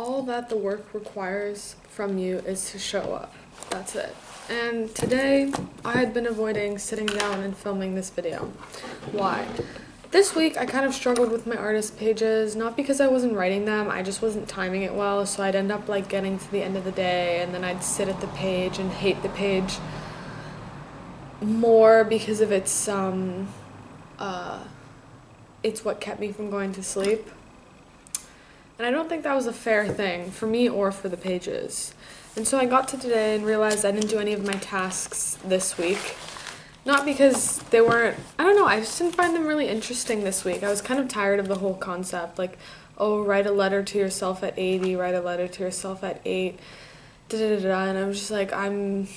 all that the work requires from you is to show up. That's it. And today, I had been avoiding sitting down and filming this video. Why? This week, I kind of struggled with my artist pages, not because I wasn't writing them, I just wasn't timing it well, so I'd end up like getting to the end of the day, and then I'd sit at the page and hate the page more because of it's what kept me from going to sleep. And I don't think that was a fair thing for me or for the pages. And so I got to today and realized I didn't do any of my tasks this week. Not because they weren't, I don't know, I just didn't find them really interesting this week. I was kind of tired of the whole concept, like, oh, write a letter to yourself at 80, write a letter to yourself at 8, da-da-da-da, and I was just like, and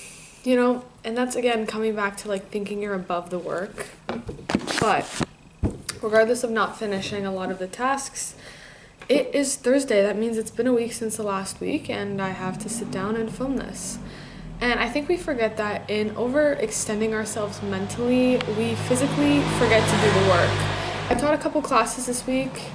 that's again coming back to like thinking you're above the work. But regardless of not finishing a lot of the tasks, it is Thursday. That means it's been a week since the last week, and I have to sit down and film this. And I think we forget that in overextending ourselves mentally, we physically forget to do the work. I taught a couple classes this week.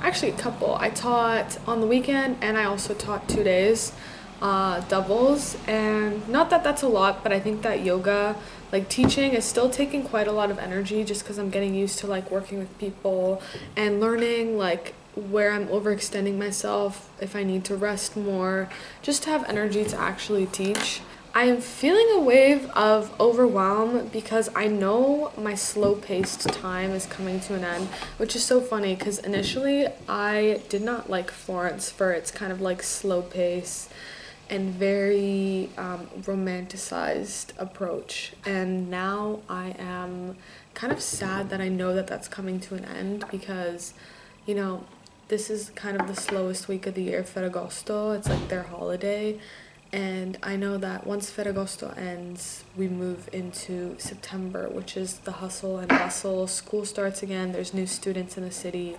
Actually, a couple. I taught on the weekend, and I also taught 2 days, doubles. And not that that's a lot, but I think that yoga, like teaching, is still taking quite a lot of energy just because I'm getting used to like working with people and learning like where I'm overextending myself, if I need to rest more, just to have energy to actually teach. I am feeling a wave of overwhelm because I know my slow-paced time is coming to an end, which is so funny because initially I did not like Florence for its kind of like slow pace and very romanticized approach. And now I am kind of sad that I know that that's coming to an end because, this is kind of the slowest week of the year, Ferragosto. It's like their holiday. And I know that once Ferragosto ends, we move into September, which is the hustle and bustle. School starts again. There's new students in the city.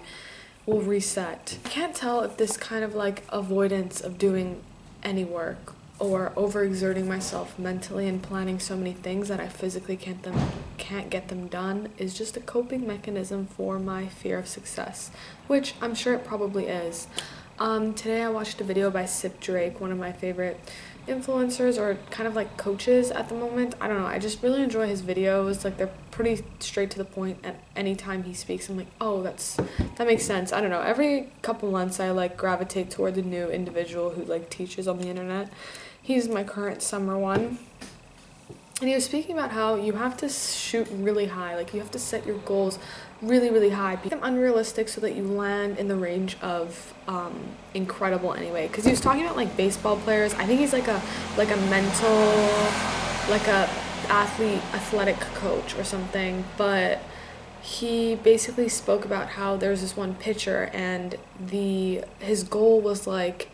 We'll reset. I can't tell if this kind of like avoidance of doing any work or overexerting myself mentally and planning so many things that I physically can't get them done is just a coping mechanism for my fear of success, which I'm sure it probably is. Today I watched a video by Sip Drake, one of my favorite influencers or kind of like coaches at the moment. I don't know, I just really enjoy his videos. Like, they're pretty straight to the point, and anytime he speaks I'm like, oh, that makes sense. I don't know, every couple months I like gravitate toward a new individual who like teaches on the internet. He's my current summer one. And he was speaking about how you have to shoot really high, like you have to set your goals really, really high, make them unrealistic so that you land in the range of incredible anyway. Because he was talking about like baseball players. I think he's like a mental, like a athletic coach or something. But he basically spoke about how there's this one pitcher and his goal was like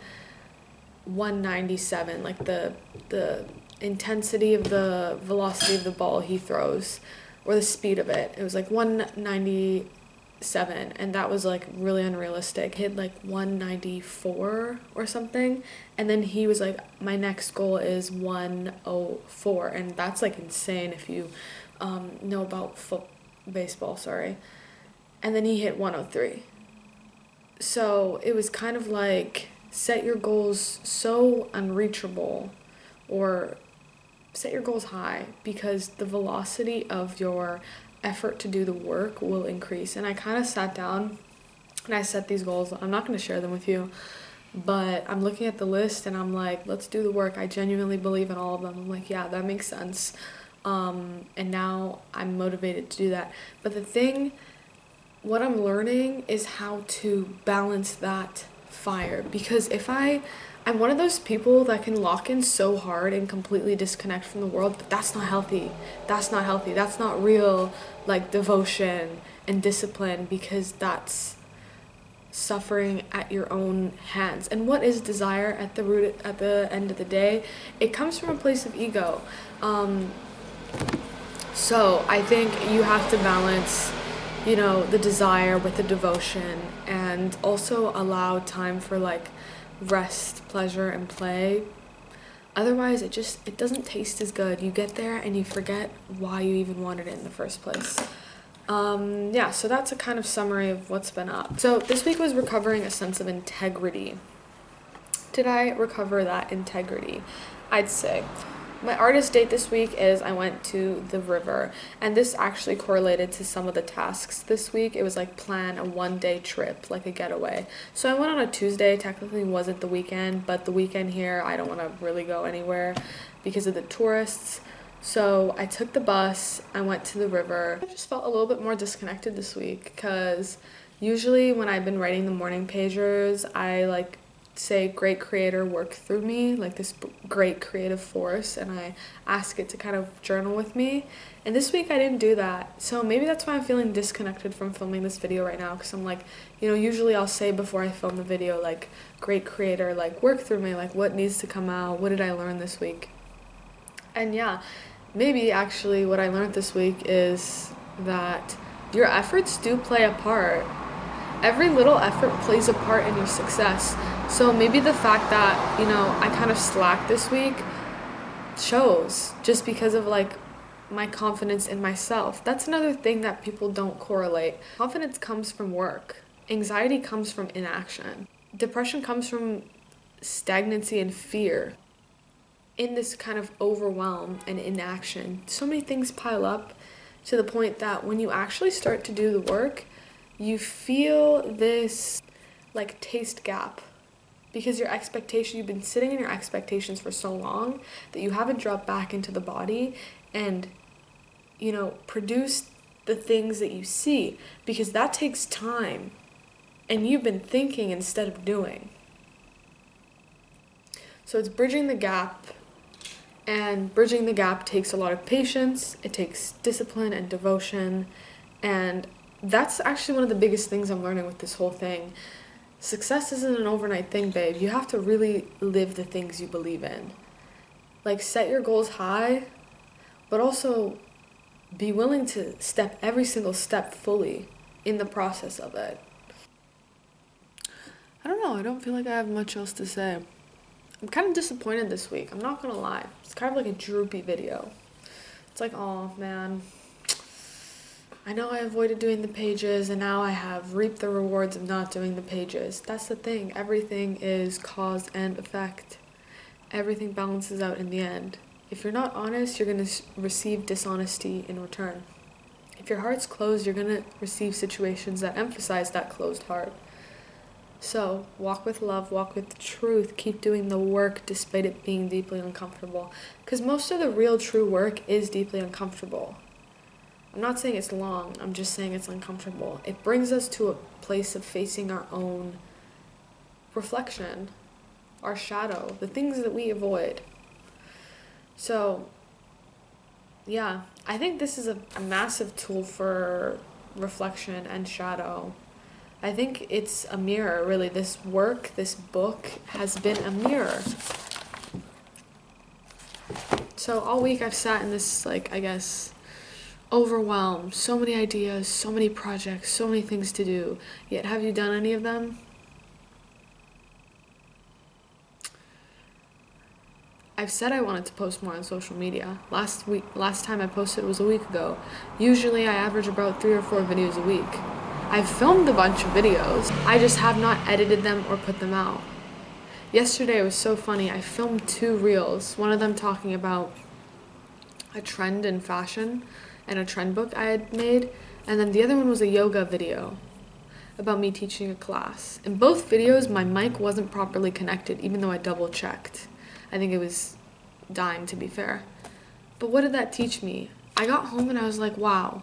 197, like the intensity of the velocity of the ball he throws, or the speed of it. It was like 197, and that was like really unrealistic. He hit like 194 or something, and then he was like, my next goal is 104, and that's like insane if you know about baseball, sorry. And then he hit 103. So it was kind of like, set your goals so unreachable, or set your goals high, because the velocity of your effort to do the work will increase. And I kind of sat down and I set these goals. I'm not going to share them with you, but I'm looking at the list and I'm like, let's do the work. I genuinely believe in all of them. I'm like, yeah, that makes sense. And now I'm motivated to do that. But what I'm learning is how to balance that fire, because I'm one of those people that can lock in so hard and completely disconnect from the world, but that's not healthy. That's not real like devotion and discipline, because that's suffering at your own hands. And what is desire at the end of the day? It comes from a place of ego. So I think you have to balance the desire with the devotion, and also allow time for like rest, pleasure, and play. Otherwise it doesn't taste as good. You get there and you forget why you even wanted it in the first place. So that's a kind of summary of what's been up. So this week was recovering a sense of integrity. did I recover that integrity? I'd say my artist date this week is I went to the river, and this actually correlated to some of the tasks this week. It was like plan a 1-day trip, like a getaway. So I went on a Tuesday, technically wasn't the weekend, but the weekend here I don't want to really go anywhere because of the tourists. So I took the bus, I went to the river. I just felt a little bit more disconnected this week because usually when I've been writing the morning pagers, I like say great creator work through me, like this great creative force, and I ask it to kind of journal with me. And this week I didn't do that. So maybe that's why I'm feeling disconnected from filming this video right now, because I'm like, usually I'll say before I film the video, like, great creator, like, work through me, like, what needs to come out, what did I learn this week? And yeah, maybe actually what I learned this week is that your efforts do play a part. Every little effort plays a part in your success. So maybe the fact that, I kind of slacked this week shows just because of like my confidence in myself. That's another thing that people don't correlate. Confidence comes from work. Anxiety comes from inaction. Depression comes from stagnancy and fear. In this kind of overwhelm and inaction, so many things pile up to the point that when you actually start to do the work, you feel this like taste gap because you've been sitting in your expectations for so long that you haven't dropped back into the body and produce the things that you see, because that takes time and you've been thinking instead of doing. So it's bridging the gap, and bridging the gap takes a lot of patience, it takes discipline and devotion, and that's actually one of the biggest things I'm learning with this whole thing. Success isn't an overnight thing, babe. You have to really live the things you believe in. Like, set your goals high, but also be willing to step every single step fully in the process of it. I don't know, I don't feel like I have much else to say. I'm kind of disappointed this week, I'm not gonna lie. It's kind of like a droopy video. It's like, oh man, I know I avoided doing the pages and now I have reaped the rewards of not doing the pages. That's the thing, everything is cause and effect. Everything balances out in the end. If you're not honest, you're going to receive dishonesty in return. If your heart's closed, you're going to receive situations that emphasize that closed heart. So, walk with love, walk with truth, keep doing the work despite it being deeply uncomfortable. Because most of the real true work is deeply uncomfortable. I'm not saying it's long, I'm just saying it's uncomfortable. It brings us to a place of facing our own reflection, our shadow, the things that we avoid. So, yeah, I think this is a massive tool for reflection and shadow. I think it's a mirror, really. This work, this book, has been a mirror. So all week I've sat in this, overwhelmed. So many ideas, so many projects, so many things to do. Yet have you done any of them? I've said I wanted to post more on social media. Last time I posted was a week ago. Usually I average about 3 or 4 videos a week. I've filmed a bunch of videos. I just have not edited them or put them out. Yesterday it was so funny. I filmed 2 reels. One of them talking about a trend in fashion and a trend book I had made. And then the other one was a yoga video about me teaching a class. In both videos, my mic wasn't properly connected, even though I double checked. I think it was dying, to be fair. But what did that teach me? I got home and I was like, wow,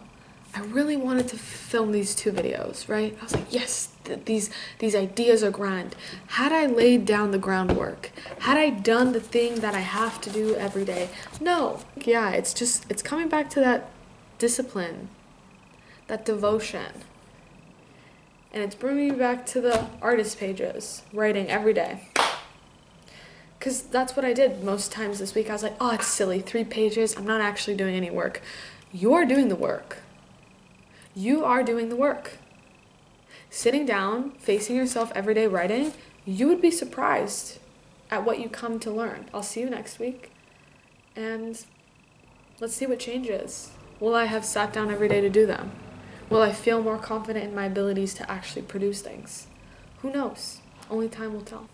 I really wanted to film these 2 videos, right? I was like, yes, these ideas are grand. Had I laid down the groundwork, had I done the thing that I have to do every day? No. Yeah, it's coming back to that discipline, that devotion. And it's bringing me back to the artist pages, writing every day. Because that's what I did most times this week. I was like, oh, it's silly, 3 pages. I'm not actually doing any work. You're doing the work. You are doing the work. Sitting down, facing yourself every day writing, you would be surprised at what you come to learn. I'll see you next week. And let's see what changes. Will I have sat down every day to do them? Will I feel more confident in my abilities to actually produce things? Who knows? Only time will tell.